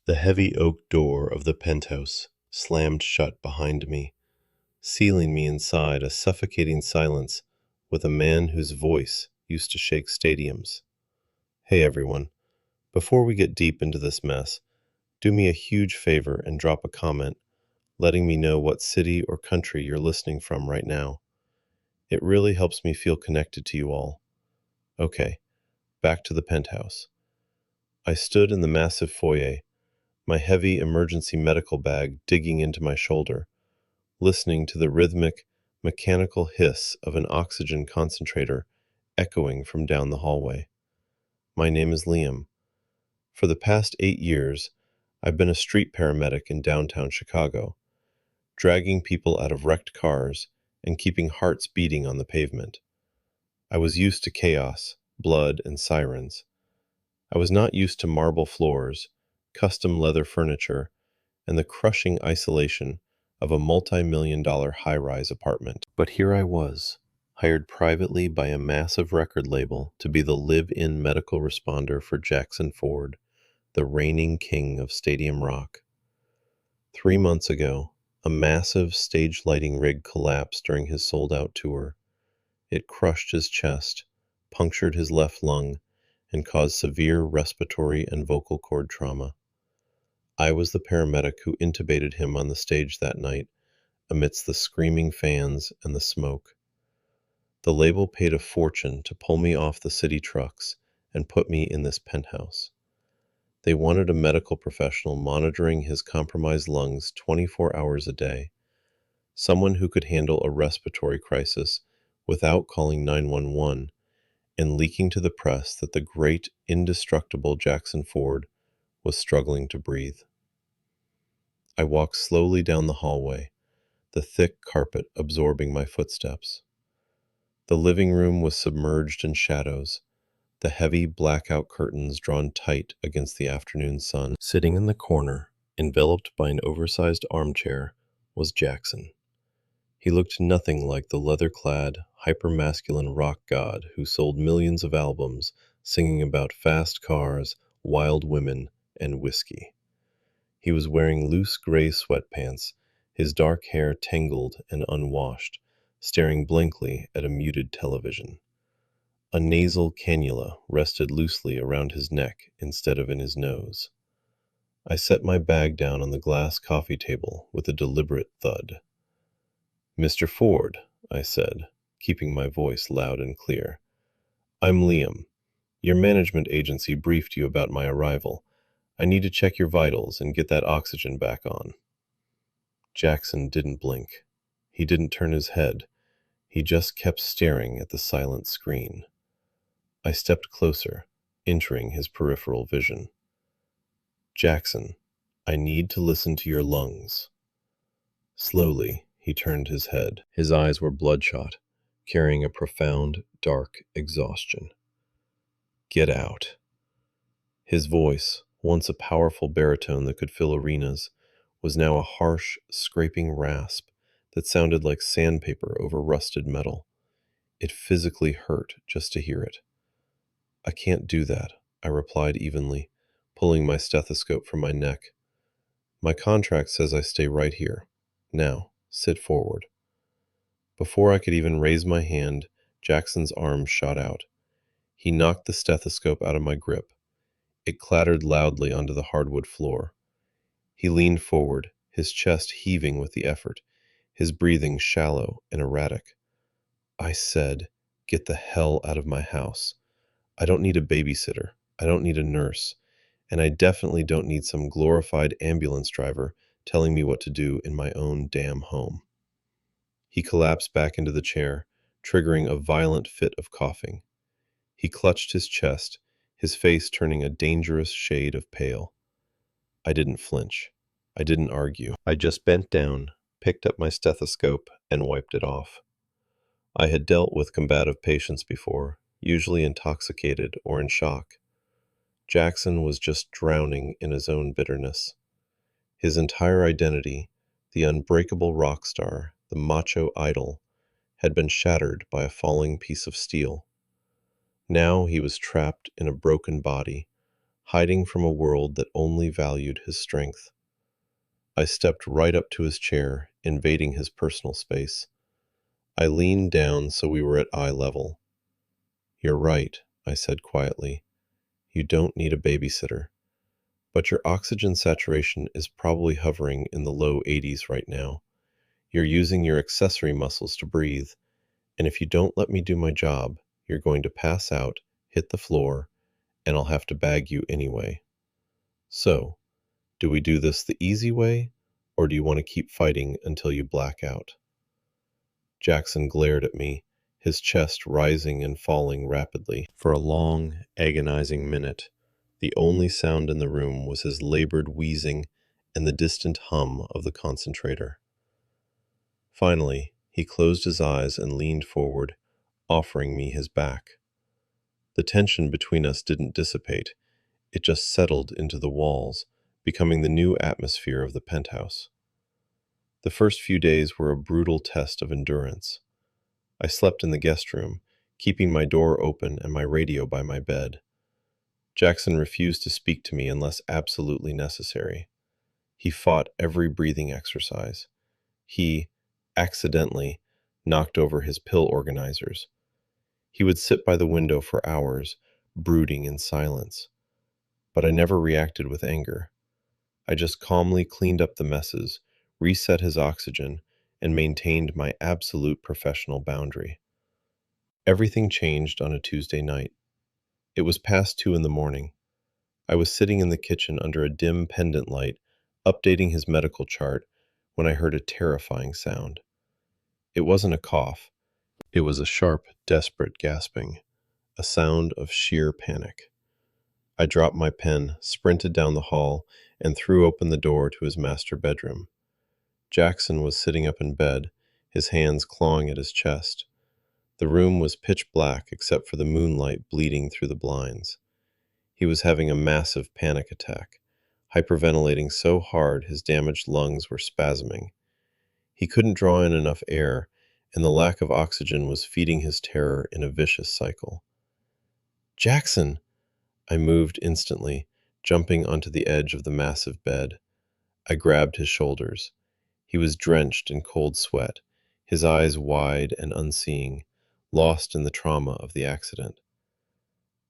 The heavy oak door of the penthouse slammed shut behind me, sealing me inside a suffocating silence with a man whose voice used to shake stadiums. Hey everyone, before we get deep into this mess, do me a huge favor and drop a comment letting me know what city or country you're listening from right now. It really helps me feel connected to you all. Okay, back to the penthouse. I stood in the massive foyer, my heavy emergency medical bag digging into my shoulder, listening to the rhythmic, mechanical hiss of an oxygen concentrator echoing from down the hallway. My name is Liam. For the past 8 years, I've been a street paramedic in downtown Chicago, dragging people out of wrecked cars and keeping hearts beating on the pavement. I was used to chaos, blood, and sirens. I was not used to marble floors, custom leather furniture, and the crushing isolation of a multi-million-dollar high-rise apartment. But here I was, hired privately by a massive record label to be the live-in medical responder for Jackson Ford, the reigning king of stadium rock. 3 months ago, a massive stage lighting rig collapsed during his sold-out tour. It crushed his chest, punctured his left lung, and caused severe respiratory and vocal cord trauma. I was the paramedic who intubated him on the stage that night, amidst the screaming fans and the smoke. The label paid a fortune to pull me off the city trucks and put me in this penthouse. They wanted a medical professional monitoring his compromised lungs 24 hours a day, someone who could handle a respiratory crisis without calling 911 and leaking to the press that the great, indestructible Jackson Ford was struggling to breathe. I walked slowly down the hallway, the thick carpet absorbing my footsteps. The living room was submerged in shadows, the heavy blackout curtains drawn tight against the afternoon sun. Sitting in the corner, enveloped by an oversized armchair, was Jackson. He looked nothing like the leather-clad, hyper-masculine rock god who sold millions of albums singing about fast cars, wild women, and whiskey. He was wearing loose gray sweatpants, his dark hair tangled and unwashed, staring blankly at a muted television. A nasal cannula rested loosely around his neck instead of in his nose. I set my bag down on the glass coffee table with a deliberate thud. "Mr. Ford," I said, keeping my voice loud and clear. "I'm Liam. Your management agency briefed you about my arrival. I need to check your vitals and get that oxygen back on." Jackson didn't blink. He didn't turn his head. He just kept staring at the silent screen. I stepped closer, entering his peripheral vision. "Jackson, I need to listen to your lungs." Slowly, he turned his head. His eyes were bloodshot, carrying a profound, dark exhaustion. "Get out." His voice, once a powerful baritone that could fill arenas, was now a harsh, scraping rasp that sounded like sandpaper over rusted metal. It physically hurt just to hear it. "I can't do that," I replied evenly, pulling my stethoscope from my neck. "My contract says I stay right here. Now, sit forward." Before I could even raise my hand, Jackson's arm shot out. He knocked the stethoscope out of my grip. It clattered loudly onto the hardwood floor. He leaned forward, his chest heaving with the effort, his breathing shallow and erratic. I said, "Get the hell out of my house. I don't need a babysitter. I don't need a nurse. And I definitely don't need some glorified ambulance driver telling me what to do in my own damn home." He collapsed back into the chair, triggering a violent fit of coughing. He clutched his chest, his face turning a dangerous shade of pale. I didn't flinch. I didn't argue. I just bent down, picked up my stethoscope, and wiped it off. I had dealt with combative patients before, usually intoxicated or in shock. Jackson was just drowning in his own bitterness. His entire identity, the unbreakable rock star, the macho idol, had been shattered by a falling piece of steel. Now he was trapped in a broken body, hiding from a world that only valued his strength. I stepped right up to his chair, invading his personal space. I leaned down so we were at eye level. "You're right," I said quietly. "You don't need a babysitter. But your oxygen saturation is probably hovering in the low 80s right now. You're using your accessory muscles to breathe, and if you don't let me do my job, you're going to pass out, hit the floor, and I'll have to bag you anyway. So, do we do this the easy way, or do you want to keep fighting until you black out?" Jackson glared at me, his chest rising and falling rapidly. For a long, agonizing minute, the only sound in the room was his labored wheezing and the distant hum of the concentrator. Finally, he closed his eyes and leaned forward, offering me his back. The tension between us didn't dissipate, it just settled into the walls, becoming the new atmosphere of the penthouse. The first few days were a brutal test of endurance. I slept in the guest room, keeping my door open and my radio by my bed. Jackson refused to speak to me unless absolutely necessary. He fought every breathing exercise. He, accidentally, knocked over his pill organizers. He would sit by the window for hours, brooding in silence. But I never reacted with anger. I just calmly cleaned up the messes, reset his oxygen, and maintained my absolute professional boundary. Everything changed on a Tuesday night. It was past 2 in the morning. I was sitting in the kitchen under a dim pendant light, updating his medical chart, when I heard a terrifying sound. It wasn't a cough. It was a sharp, desperate gasping, a sound of sheer panic. I dropped my pen, sprinted down the hall, and threw open the door to his master bedroom. Jackson was sitting up in bed, his hands clawing at his chest. The room was pitch black except for the moonlight bleeding through the blinds. He was having a massive panic attack, hyperventilating so hard his damaged lungs were spasming. He couldn't draw in enough air, and the lack of oxygen was feeding his terror in a vicious cycle. "Jackson!" I moved instantly, jumping onto the edge of the massive bed. I grabbed his shoulders. He was drenched in cold sweat, his eyes wide and unseeing, lost in the trauma of the accident.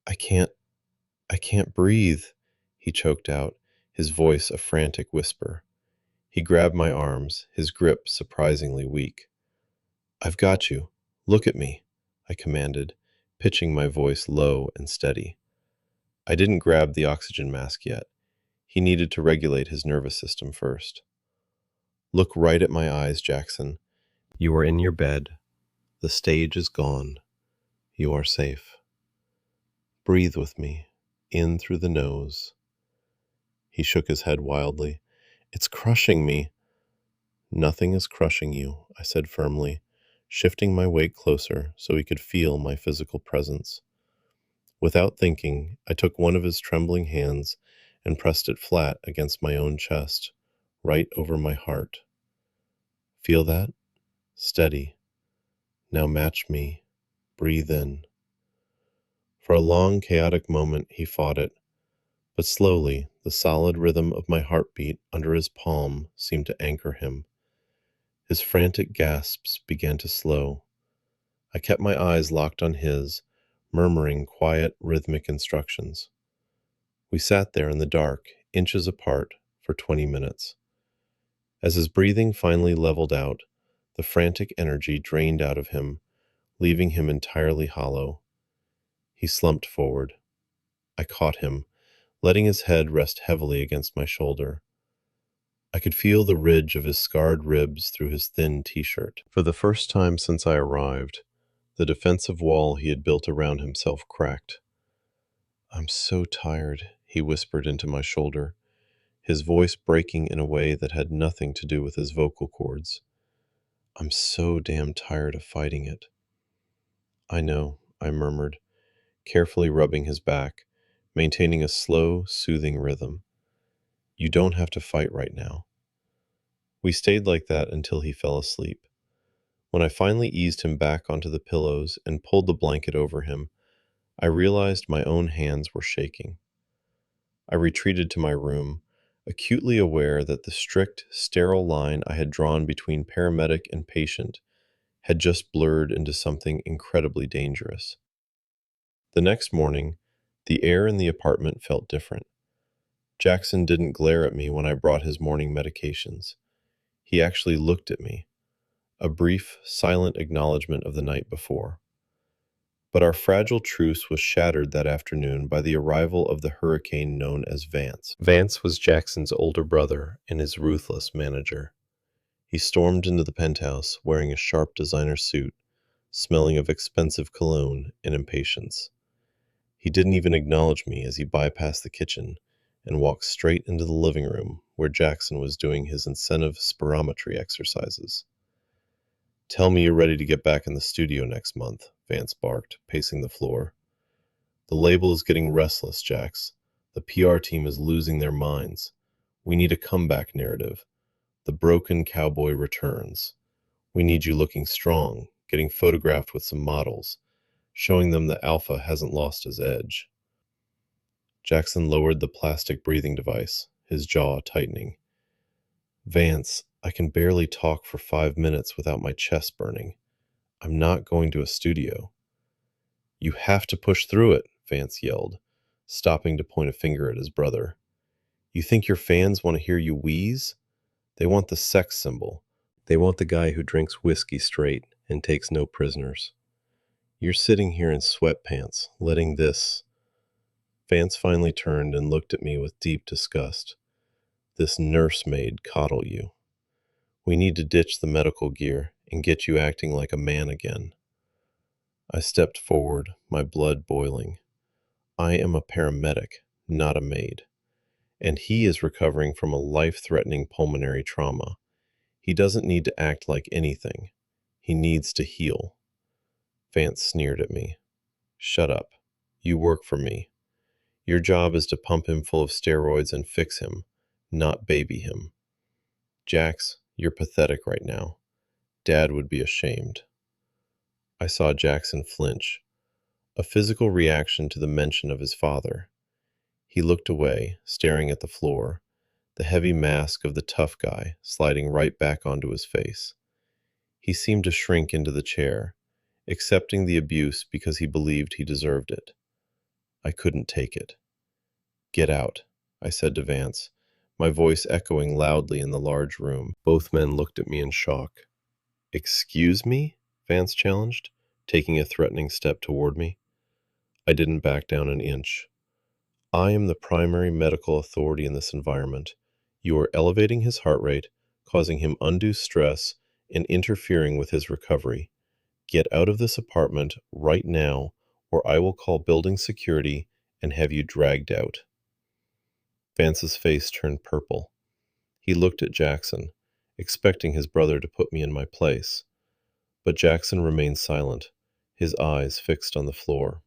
I can't breathe," he choked out, his voice a frantic whisper. He grabbed my arms, his grip surprisingly weak. "I've got you. Look at me," I commanded, pitching my voice low and steady. I didn't grab the oxygen mask yet. He needed to regulate his nervous system first. "Look right at my eyes, Jackson. You are in your bed. The stage is gone. You are safe. Breathe with me, in through the nose." He shook his head wildly. "It's crushing me." "Nothing is crushing you," I said firmly, shifting my weight closer so he could feel my physical presence. Without thinking, I took one of his trembling hands and pressed it flat against my own chest, right over my heart. "Feel that? Steady. Now match me. Breathe in." For a long, chaotic moment, he fought it, but slowly, the solid rhythm of my heartbeat under his palm seemed to anchor him. His frantic gasps began to slow. I kept my eyes locked on his, murmuring quiet, rhythmic instructions. We sat there in the dark, inches apart, for 20 minutes. As his breathing finally leveled out, the frantic energy drained out of him, leaving him entirely hollow. He slumped forward. I caught him, letting his head rest heavily against my shoulder. I could feel the ridge of his scarred ribs through his thin t-shirt. For the first time since I arrived, the defensive wall he had built around himself cracked. "I'm so tired," he whispered into my shoulder, his voice breaking in a way that had nothing to do with his vocal cords. "I'm so damn tired of fighting it." "I know," I murmured, carefully rubbing his back, maintaining a slow, soothing rhythm. "You don't have to fight right now." We stayed like that until he fell asleep. When I finally eased him back onto the pillows and pulled the blanket over him, I realized my own hands were shaking. I retreated to my room, acutely aware that the strict, sterile line I had drawn between paramedic and patient had just blurred into something incredibly dangerous. The next morning, the air in the apartment felt different. Jackson didn't glare at me when I brought his morning medications. He actually looked at me, a brief, silent acknowledgement of the night before. But our fragile truce was shattered that afternoon by the arrival of the hurricane known as Vance. Vance was Jackson's older brother and his ruthless manager. He stormed into the penthouse wearing a sharp designer suit, smelling of expensive cologne and impatience. He didn't even acknowledge me as he bypassed the kitchen and walked straight into the living room where Jackson was doing his incentive spirometry exercises. "Tell me you're ready to get back in the studio next month," Vance barked, pacing the floor. "The label is getting restless, Jax. The PR team is losing their minds. We need a comeback narrative. The broken cowboy returns. We need you looking strong, getting photographed with some models, showing them that Alpha hasn't lost his edge." Jackson lowered the plastic breathing device, his jaw tightening. "Vance, I can barely talk for 5 minutes without my chest burning. I'm not going to a studio." "You have to push through it," Vance yelled, stopping to point a finger at his brother. "You think your fans want to hear you wheeze? They want the sex symbol. They want the guy who drinks whiskey straight and takes no prisoners. You're sitting here in sweatpants, letting this—" Vance finally turned and looked at me with deep disgust. "This nursemaid coddle you. We need to ditch the medical gear and get you acting like a man again." I stepped forward, my blood boiling. I am a paramedic, not a maid. And he is recovering from a life-threatening pulmonary trauma. He doesn't need to act like anything. He needs to heal. Vance sneered at me. "Shut up. You work for me. Your job is to pump him full of steroids and fix him, not baby him. Jax, you're pathetic right now. Dad would be ashamed." I saw Jackson flinch, a physical reaction to the mention of his father. He looked away, staring at the floor, the heavy mask of the tough guy sliding right back onto his face. He seemed to shrink into the chair, accepting the abuse because he believed he deserved it. I couldn't take it. "Get out," I said to Vance, my voice echoing loudly in the large room. Both men looked at me in shock. "Excuse me?" Vance challenged, taking a threatening step toward me. I didn't back down an inch. "I am the primary medical authority in this environment. You are elevating his heart rate, causing him undue stress, and interfering with his recovery. Get out of this apartment right now, or I will call building security and have you dragged out." Vance's face turned purple. He looked at Jackson, expecting his brother to put me in my place. But Jackson remained silent, his eyes fixed on the floor.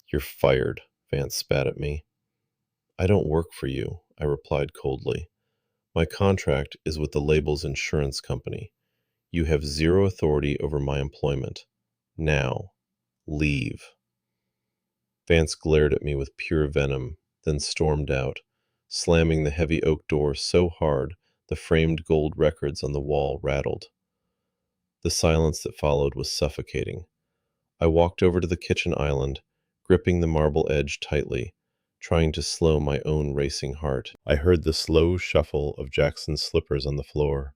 "You're fired," Vance spat at me. "I don't work for you," I replied coldly. "My contract is with the label's insurance company. You have zero authority over my employment. Now, leave." Vance glared at me with pure venom, then stormed out, slamming the heavy oak door so hard the framed gold records on the wall rattled. The silence that followed was suffocating. I walked over to the kitchen island, gripping the marble edge tightly, trying to slow my own racing heart. I heard the slow shuffle of Jackson's slippers on the floor.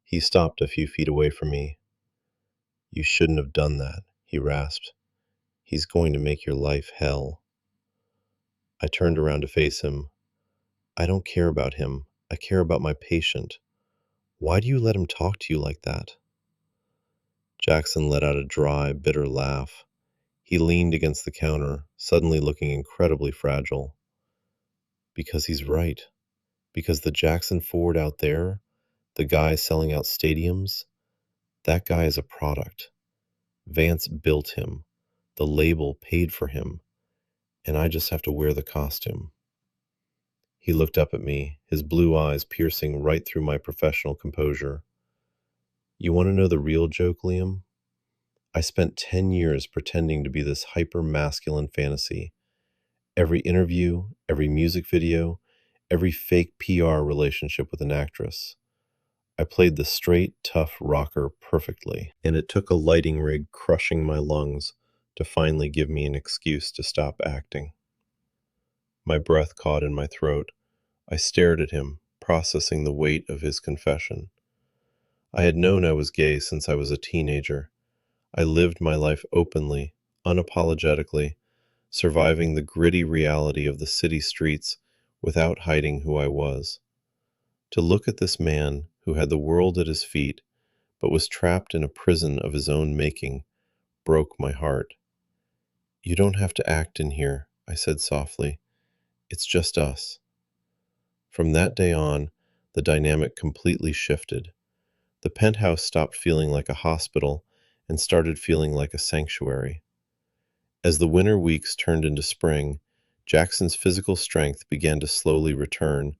He stopped a few feet away from me. "You shouldn't have done that," he rasped. "He's going to make your life hell." I turned around to face him. "I don't care about him. I care about my patient. Why do you let him talk to you like that?" Jackson let out a dry, bitter laugh. He leaned against the counter, suddenly looking incredibly fragile. "Because he's right. Because the Jackson Ford out there, the guy selling out stadiums, that guy is a product. Vance built him. The label paid for him. And I just have to wear the costume." He looked up at me, his blue eyes piercing right through my professional composure. "You want to know the real joke, Liam? I spent 10 years pretending to be this hyper-masculine fantasy, Every interview, every music video, every fake PR relationship with an actress. I played the straight, tough rocker perfectly, and it took a lighting rig crushing my lungs to finally give me an excuse to stop acting. My breath caught in my throat. I stared at him, processing the weight of his confession. I had known I was gay since I was a teenager. I lived my life openly, unapologetically, surviving the gritty reality of the city streets without hiding who I was. To look at this man who had the world at his feet, but was trapped in a prison of his own making, broke my heart. "You don't have to act in here," I said softly. "It's just us." From that day on, the dynamic completely shifted. The penthouse stopped feeling like a hospital and started feeling like a sanctuary. As the winter weeks turned into spring, Jackson's physical strength began to slowly return,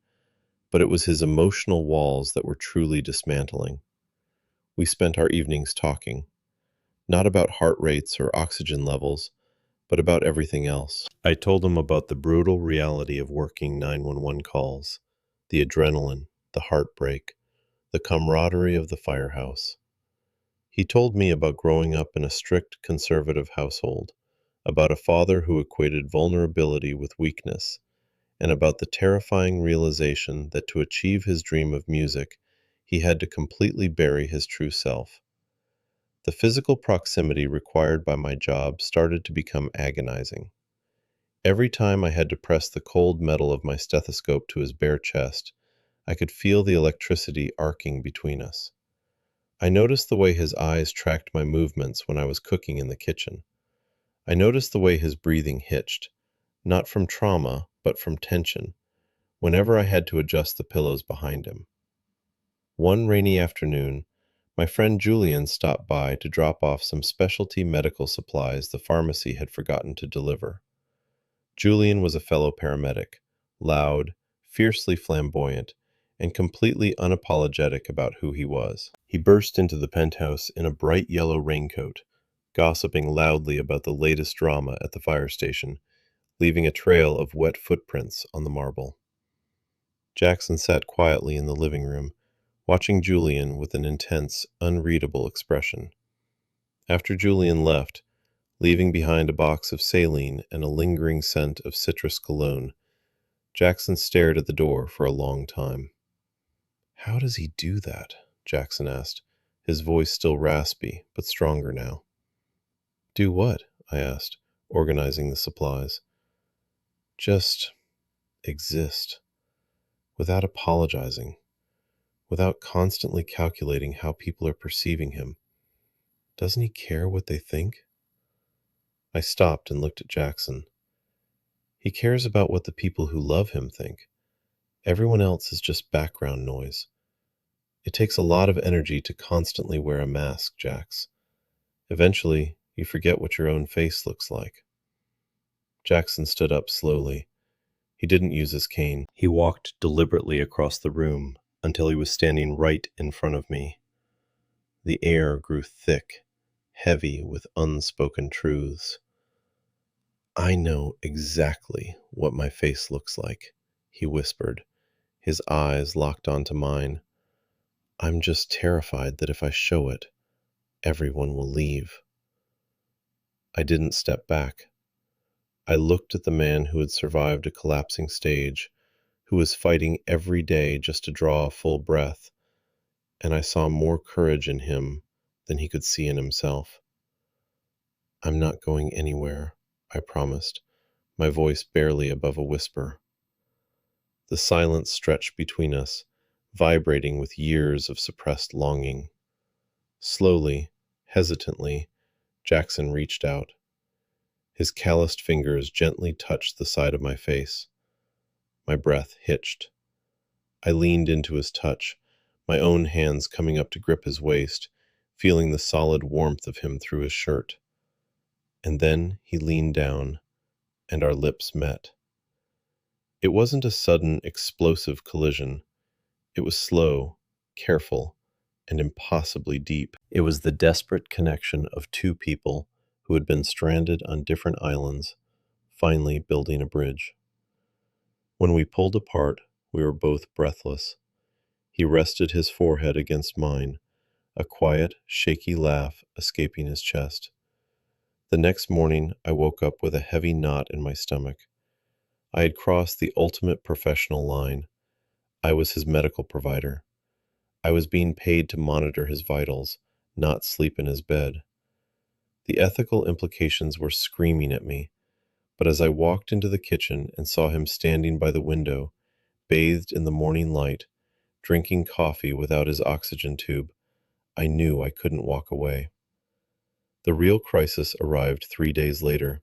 but it was his emotional walls that were truly dismantling. We spent our evenings talking, not about heart rates or oxygen levels, but about everything else. I told him about the brutal reality of working 911 calls, the adrenaline, the heartbreak, the camaraderie of the firehouse. He told me about growing up in a strict conservative household, about a father who equated vulnerability with weakness, and about the terrifying realization that to achieve his dream of music, he had to completely bury his true self. The physical proximity required by my job started to become agonizing. Every time I had to press the cold metal of my stethoscope to his bare chest, I could feel the electricity arcing between us. I noticed the way his eyes tracked my movements when I was cooking in the kitchen. I noticed the way his breathing hitched, not from trauma, but from tension, whenever I had to adjust the pillows behind him. One rainy afternoon, my friend Julian stopped by to drop off some specialty medical supplies the pharmacy had forgotten to deliver. Julian was a fellow paramedic, loud, fiercely flamboyant, and completely unapologetic about who he was. He burst into the penthouse in a bright yellow raincoat, gossiping loudly about the latest drama at the fire station, leaving a trail of wet footprints on the marble. Jackson sat quietly in the living room, watching Julian with an intense, unreadable expression. After Julian left, leaving behind a box of saline and a lingering scent of citrus cologne, Jackson stared at the door for a long time. "How does he do that?" Jackson asked, his voice still raspy, but stronger now. "Do what?" I asked, organizing the supplies. "Just exist, without apologizing, without constantly calculating how people are perceiving him. Doesn't he care what they think?" I stopped and looked at Jackson. "He cares about what the people who love him think. Everyone else is just background noise. It takes a lot of energy to constantly wear a mask, Jax. Eventually, you forget what your own face looks like." Jackson stood up slowly. He didn't use his cane. He walked deliberately across the room until he was standing right in front of me. The air grew thick, heavy with unspoken truths. "I know exactly what my face looks like," he whispered, his eyes locked onto mine. "I'm just terrified that if I show it, everyone will leave." I didn't step back. I looked at the man who had survived a collapsing stage, who was fighting every day just to draw a full breath, and I saw more courage in him than he could see in himself. "I'm not going anywhere," I promised, my voice barely above a whisper. The silence stretched between us, vibrating with years of suppressed longing. Slowly, hesitantly, Jackson reached out. His calloused fingers gently touched the side of my face. My breath hitched. I leaned into his touch, my own hands coming up to grip his waist, feeling the solid warmth of him through his shirt. And then he leaned down, and our lips met. It wasn't a sudden, explosive collision. It was slow, careful, and impossibly deep. It was the desperate connection of two people who had been stranded on different islands, finally building a bridge. When we pulled apart, we were both breathless. He rested his forehead against mine, a quiet, shaky laugh escaping his chest. The next morning, I woke up with a heavy knot in my stomach. I had crossed the ultimate professional line. I was his medical provider. I was being paid to monitor his vitals, not sleep in his bed. The ethical implications were screaming at me, but as I walked into the kitchen and saw him standing by the window, bathed in the morning light, drinking coffee without his oxygen tube, I knew I couldn't walk away. The real crisis arrived 3 days later.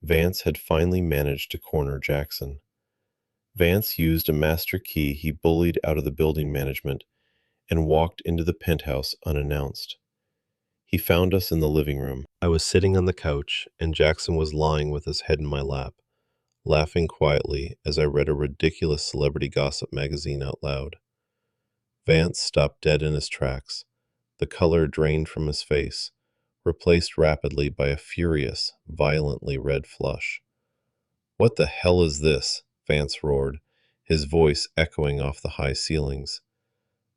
Vance had finally managed to corner Jackson. Vance used a master key he bullied out of the building management and walked into the penthouse unannounced. He found us in the living room. I was sitting on the couch, and Jackson was lying with his head in my lap, laughing quietly as I read a ridiculous celebrity gossip magazine out loud. Vance stopped dead in his tracks, the color drained from his face, replaced rapidly by a furious, violently red flush. "What the hell is this?" Vance roared, his voice echoing off the high ceilings.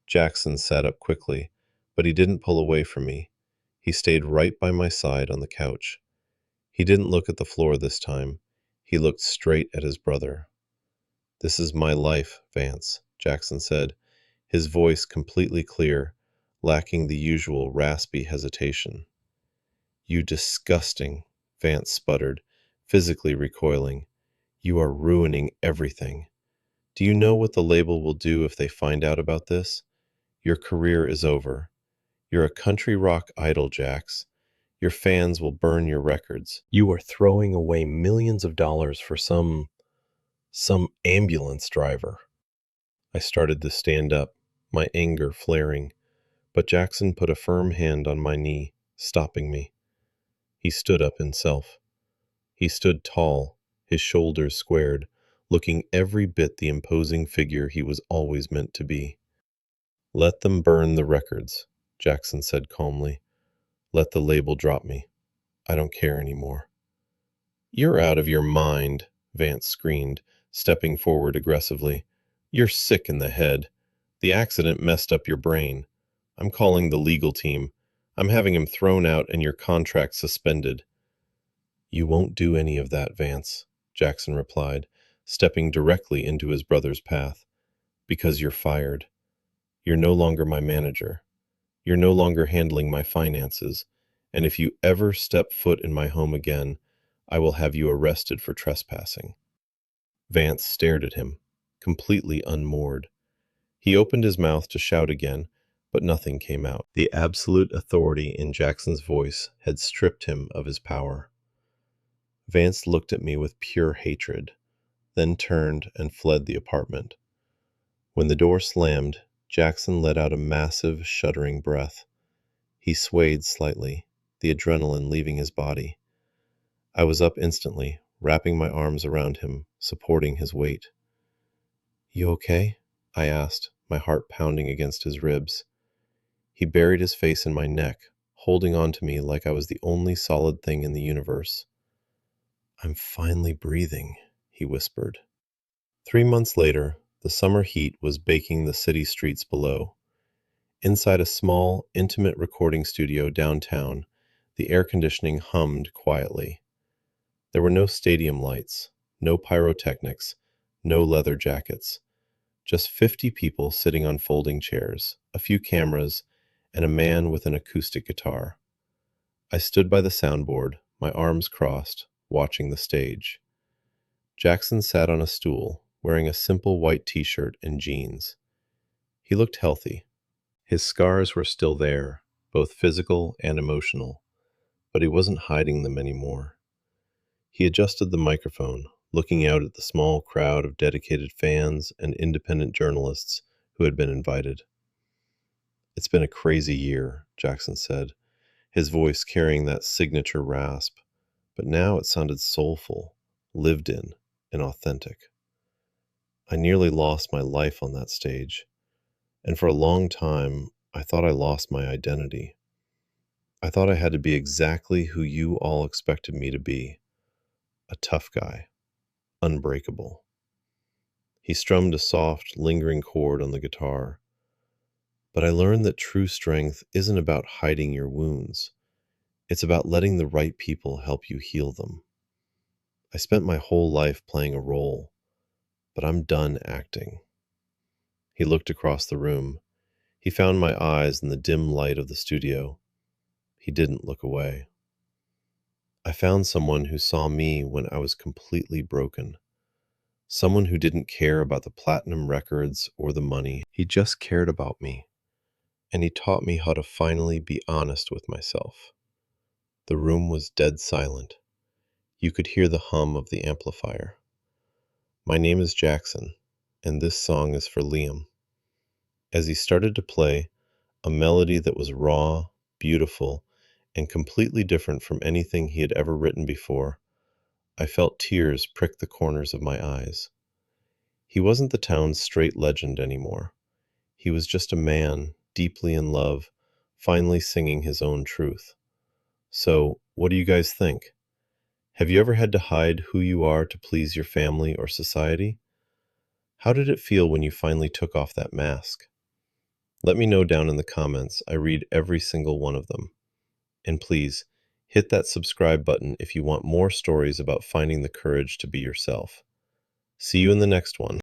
Jackson sat up quickly, but he didn't pull away from me. He stayed right by my side on the couch. He didn't look at the floor this time. He looked straight at his brother. "This is my life, Vance," Jackson said, his voice completely clear, lacking the usual raspy hesitation. "You disgusting," Vance sputtered, physically recoiling. "You are ruining everything. Do you know what the label will do if they find out about this? Your career is over. You're a country rock idol, Jax. Your fans will burn your records. You are throwing away millions of dollars for some ambulance driver." I started to stand up, my anger flaring, but Jackson put a firm hand on my knee, stopping me. He stood up himself. He stood tall, his shoulders squared, looking every bit the imposing figure he was always meant to be. "Let them burn the records," Jackson said calmly. "Let the label drop me. I don't care anymore." "You're out of your mind," Vance screamed, stepping forward aggressively. "You're sick in the head. The accident messed up your brain. I'm calling the legal team. I'm having him thrown out and your contract suspended." "You won't do any of that, Vance," Jackson replied, stepping directly into his brother's path. "Because you're fired. You're no longer my manager. You're no longer handling my finances. And if you ever step foot in my home again, I will have you arrested for trespassing." Vance stared at him, completely unmoored. He opened his mouth to shout again, but nothing came out. The absolute authority in Jackson's voice had stripped him of his power. Vance looked at me with pure hatred, then turned and fled the apartment. When the door slammed, Jackson let out a massive, shuddering breath. He swayed slightly, the adrenaline leaving his body. I was up instantly, wrapping my arms around him, supporting his weight. "You okay?" I asked, my heart pounding against his ribs. He buried his face in my neck, holding on to me like I was the only solid thing in the universe. "I'm finally breathing," he whispered. 3 months later, the summer heat was baking the city streets below. Inside a small, intimate recording studio downtown, the air conditioning hummed quietly. There were no stadium lights, no pyrotechnics, no leather jackets. Just 50 people sitting on folding chairs, a few cameras, and a man with an acoustic guitar. I stood by the soundboard, my arms crossed, watching the stage. Jackson sat on a stool, wearing a simple white t-shirt and jeans. He looked healthy. His scars were still there, both physical and emotional, but he wasn't hiding them anymore. He adjusted the microphone, looking out at the small crowd of dedicated fans and independent journalists who had been invited. "It's been a crazy year," Jackson said, his voice carrying that signature rasp, but now it sounded soulful, lived in, and authentic. "I nearly lost my life on that stage, and for a long time, I thought I lost my identity. I thought I had to be exactly who you all expected me to be. a tough guy, unbreakable. He strummed a soft, lingering chord on the guitar. But I learned that true strength isn't about hiding your wounds. It's about letting the right people help you heal them. I spent my whole life playing a role, but I'm done acting. He looked across the room. He found my eyes in the dim light of the studio. He didn't look away. I found someone who saw me when I was completely broken. Someone who didn't care about the platinum records or the money. He just cared about me. And he taught me how to finally be honest with myself. The room was dead silent. You could hear the hum of the amplifier. My name is Jackson, and this song is for Liam. As he started to play, a melody that was raw, beautiful, and completely different from anything he had ever written before, I felt tears prick the corners of my eyes. He wasn't the town's straight legend anymore. He was just a man, deeply in love, finally singing his own truth. So, what do you guys think? Have you ever had to hide who you are to please your family or society? How did it feel when you finally took off that mask? Let me know down in the comments. I read every single one of them. And please, hit that subscribe button if you want more stories about finding the courage to be yourself. See you in the next one.